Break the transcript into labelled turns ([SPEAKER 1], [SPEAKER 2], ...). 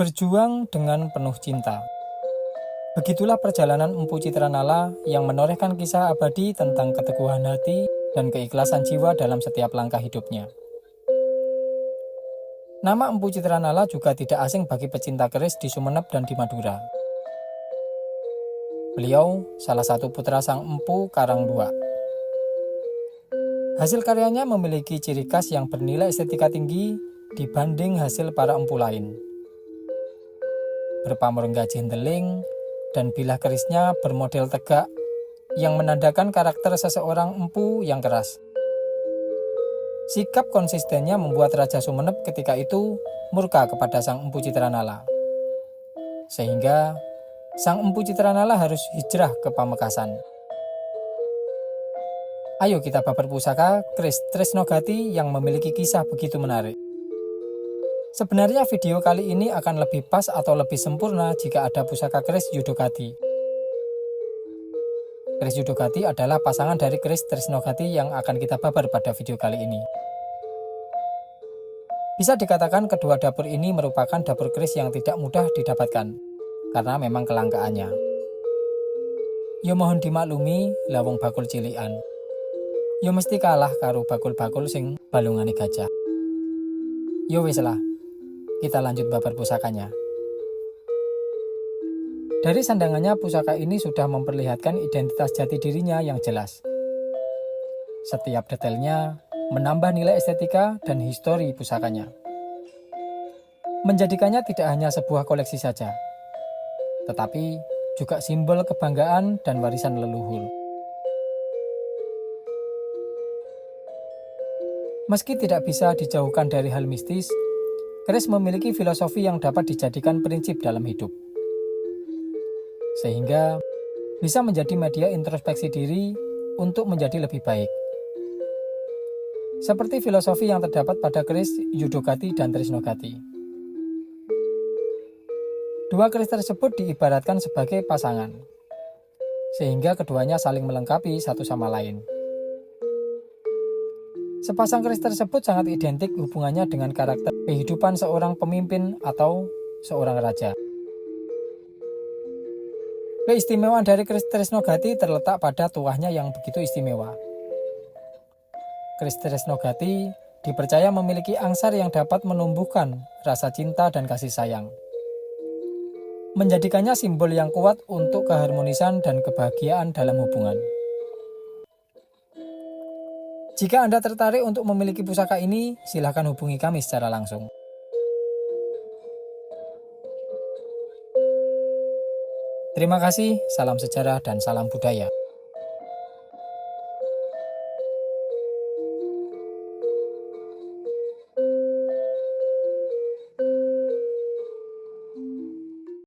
[SPEAKER 1] Berjuang dengan penuh cinta. Begitulah perjalanan Empu Citranala yang menorehkan kisah abadi tentang keteguhan hati dan keikhlasan jiwa dalam setiap langkah hidupnya. Nama Empu Citranala juga tidak asing bagi pecinta keris di Sumeneb dan di Madura. Beliau salah satu putra sang Empu Karangdua. Hasil karyanya memiliki ciri khas yang bernilai estetika tinggi dibanding hasil para empu lain. Berpamrengga jendeling dan bilah kerisnya bermodel tegak yang menandakan karakter seseorang empu yang keras. Sikap konsistennya membuat Raja Sumeneb ketika itu murka kepada sang Empu Citranala. Sehingga sang Empu Citranala harus hijrah ke Pamekasan. Ayo kita babar pusaka keris Tresnogati yang memiliki kisah begitu menarik. Sebenarnya video kali ini akan lebih pas atau lebih sempurna jika ada pusaka keris Yudogati. Keris Yudogati adalah pasangan dari keris Tresnogati yang akan kita babar pada video kali ini. Bisa dikatakan kedua dapur ini merupakan dapur keris yang tidak mudah didapatkan, karena memang kelangkaannya. Yo mohon dimaklumi lawung bakul cilian. Yo mesti kalah karo bakul-bakul sing balungane gajah. Yo wis lah. Kita lanjut babar pusakanya. Dari sandangannya, pusaka ini sudah memperlihatkan identitas jati dirinya yang jelas. Setiap detailnya menambah nilai estetika dan histori pusakanya. Menjadikannya tidak hanya sebuah koleksi saja, tetapi juga simbol kebanggaan dan warisan leluhur. Meski tidak bisa dijauhkan dari hal mistis, keris memiliki filosofi yang dapat dijadikan prinsip dalam hidup. Sehingga bisa menjadi media introspeksi diri untuk menjadi lebih baik. Seperti filosofi yang terdapat pada keris Yudogati dan Tresnogati. Dua keris tersebut diibaratkan sebagai pasangan, sehingga keduanya saling melengkapi satu sama lain. Sepasang keris tersebut sangat identik hubungannya dengan karakter kehidupan seorang pemimpin atau seorang raja. Keistimewaan dari keris Tresnogati terletak pada tuahnya yang begitu istimewa. Keris Tresnogati dipercaya memiliki angsar yang dapat menumbuhkan rasa cinta dan kasih sayang. Menjadikannya simbol yang kuat untuk keharmonisan dan kebahagiaan dalam hubungan. Jika Anda tertarik untuk memiliki pusaka ini, silakan hubungi kami secara langsung. Terima kasih, salam sejarah dan salam budaya.